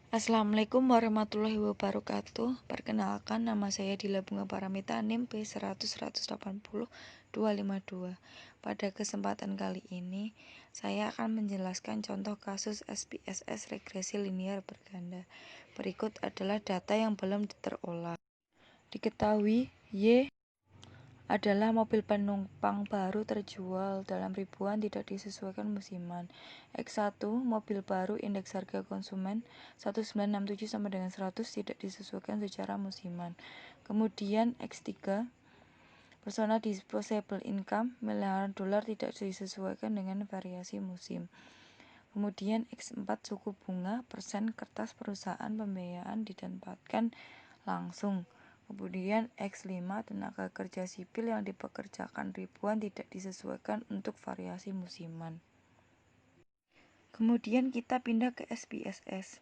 Assalamualaikum warahmatullahi wabarakatuh. Perkenalkan, nama saya Dila Bunga Paramita, NIM P100180252. Pada kesempatan kali ini, saya akan menjelaskan contoh kasus SPSS regresi linear berganda. Berikut adalah data yang belum terolah. Diketahui Y adalah mobil penumpang baru terjual dalam ribuan, tidak disesuaikan musiman. X1 mobil baru, indeks harga konsumen 1967 sama dengan 100, tidak disesuaikan secara musiman. Kemudian X3 persona disposable income miliaran dolar, tidak disesuaikan dengan variasi musim. Kemudian X4 suku bunga persen kertas perusahaan pembiayaan ditempatkan langsung. Kemudian X5 tenaga kerja sipil yang dipekerjakan ribuan, tidak disesuaikan untuk variasi musiman. Kemudian kita pindah ke SPSS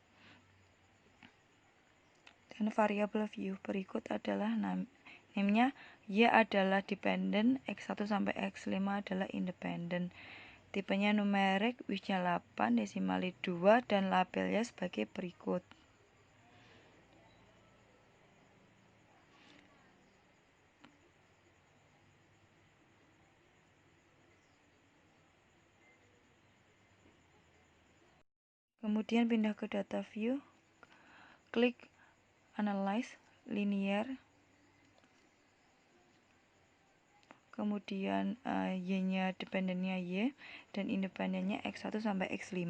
dan variabel view. Berikut adalah name-nya. Y adalah dependent, X1 sampai X5 adalah independent. Tipenya numerik, widthnya 8, desimalnya 2, dan labelnya sebagai berikut. Kemudian pindah ke data view, klik analyze linear, kemudian Y-nya dependennya Y dan independennya X1 sampai X5.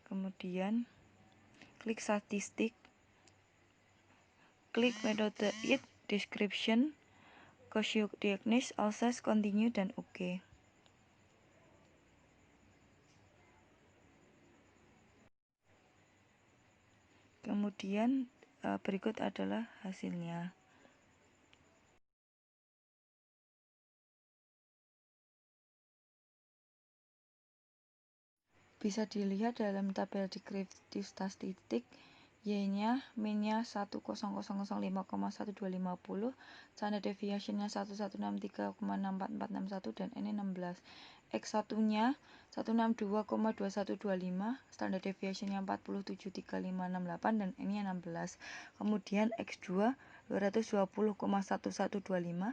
Kemudian klik statistik, klik metode it, description, Koshio diagnosis, all size, continue, dan OK. Kemudian berikut adalah hasilnya. Bisa dilihat dalam tabel deskriptif statistik, Y-nya, min-nya 10,005,12550, standard deviation-nya 1163,64461 dan N-nya 16. X1-nya 162,2125, standard deviation-nya 40,73568 dan N-nya 16. Kemudian X2 220,1125,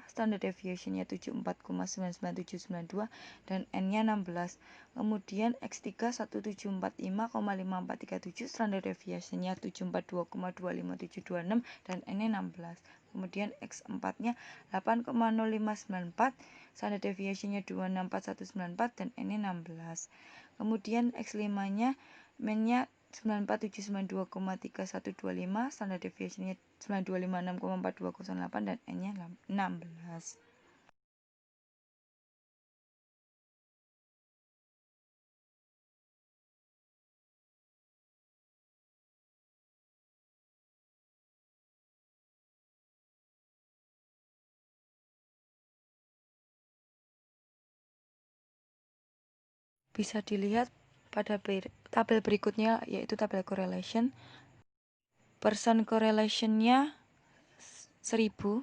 standard deviation-nya 74,99792 dan N-nya 16. Kemudian X3 174,5437, standard deviation-nya 742,25726 dan N-nya 16. Kemudian X4-nya 8,0594, standard deviation-nya 264194 dan N-nya 16. Kemudian X5-nya min-nya 94792,3125, standard deviation-nya 9256,4208 dan N-nya 16. Bisa dilihat pada tabel berikutnya, yaitu tabel correlation. Persen correlation-nya 1000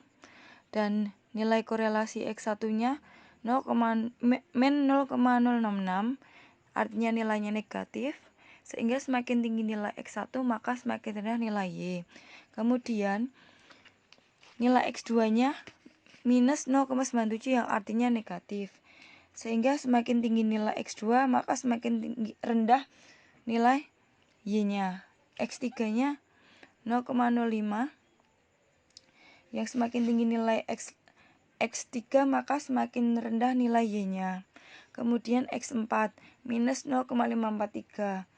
dan nilai korelasi X1-nya min 0,066, artinya nilainya negatif, sehingga semakin tinggi nilai X1 maka semakin rendah nilai Y. Kemudian nilai X2-nya minus 0,97 yang artinya negatif, sehingga semakin tinggi nilai X2 maka semakin rendah nilai Y-nya. X3-nya 0,05, yang semakin tinggi nilai X3 maka semakin rendah nilai Y-nya. Kemudian X4 minus 0,543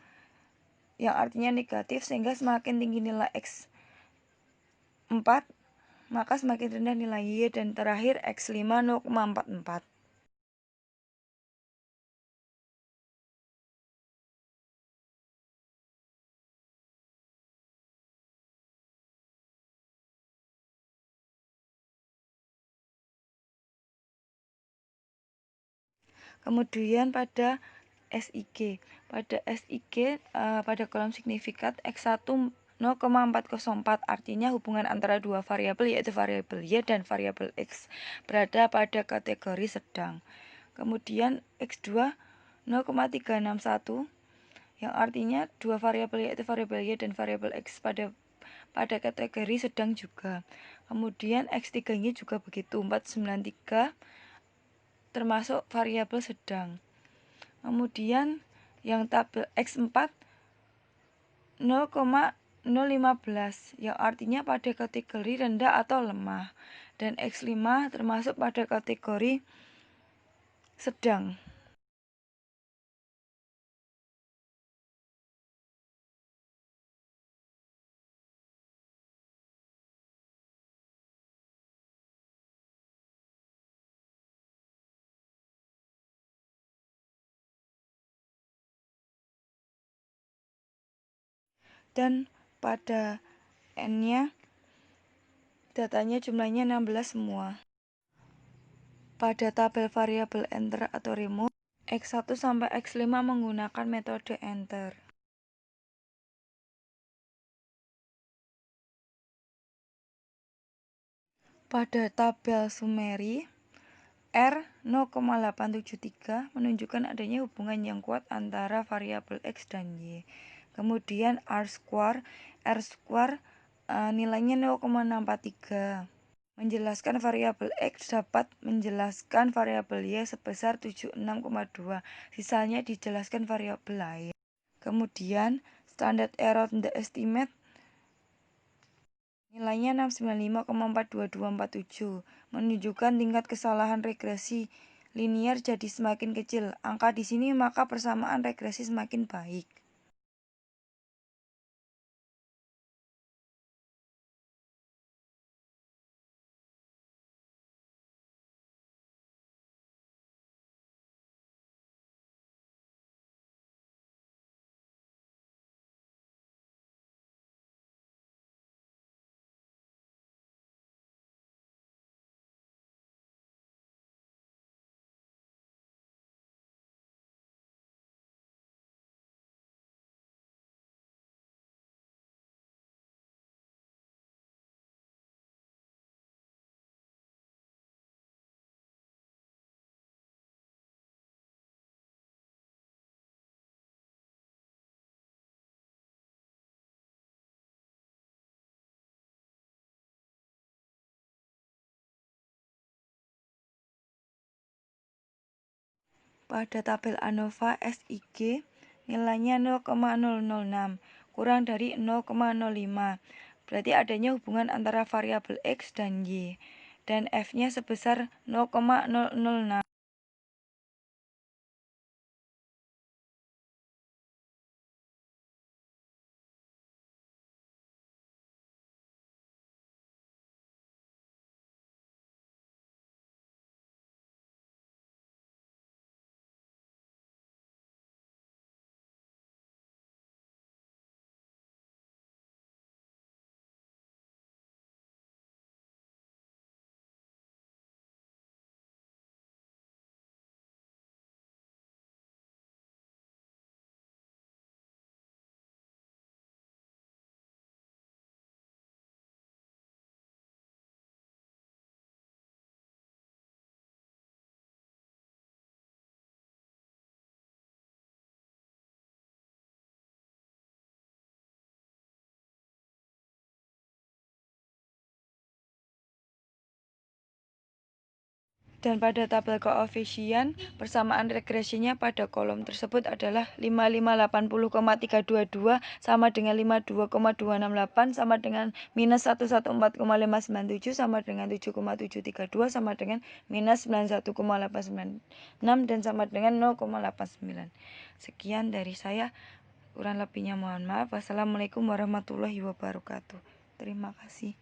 yang artinya negatif, sehingga semakin tinggi nilai X4 maka semakin rendah nilai Y. Dan terakhir X5 0,44. Kemudian pada SIG, pada kolom signifikat X1 0,404, artinya hubungan antara dua variabel, yaitu variabel Y dan variabel X, berada pada kategori sedang. Kemudian X2 0,361, yang artinya dua variabel yaitu variabel Y dan variabel X pada kategori sedang juga. Kemudian X3-nya juga begitu, 493 termasuk variabel sedang. Kemudian yang tabel X4 0,015 yang artinya pada kategori rendah atau lemah, dan X5 termasuk pada kategori sedang. Dan pada N-nya datanya jumlahnya 16 semua. Pada tabel variabel enter atau remove, X1 sampai X5 menggunakan metode enter. Pada tabel summary, R 0,873 menunjukkan adanya hubungan yang kuat antara variabel X dan Y. Kemudian R square nilainya 0,643. Menjelaskan variabel X dapat menjelaskan variabel Y sebesar 76,2. Sisanya dijelaskan variabel lain. Kemudian standard error in the estimate nilainya 695,42247, menunjukkan tingkat kesalahan regresi linier jadi semakin kecil. Angka di sini maka persamaan regresi semakin baik. Pada tabel ANOVA SIG nilainya 0,006 kurang dari 0,05. Berarti adanya hubungan antara variabel X dan Y, dan F-nya sebesar 0,006. Dan pada tabel koefisien, persamaan regresinya pada kolom tersebut adalah 5580,322 sama dengan 52,268 sama dengan minus 114,597 sama dengan 7,732 sama dengan minus 91,896 dan sama dengan 0,89. Sekian dari saya. Kurang lebihnya mohon maaf. Wassalamualaikum warahmatullahi wabarakatuh. Terima kasih.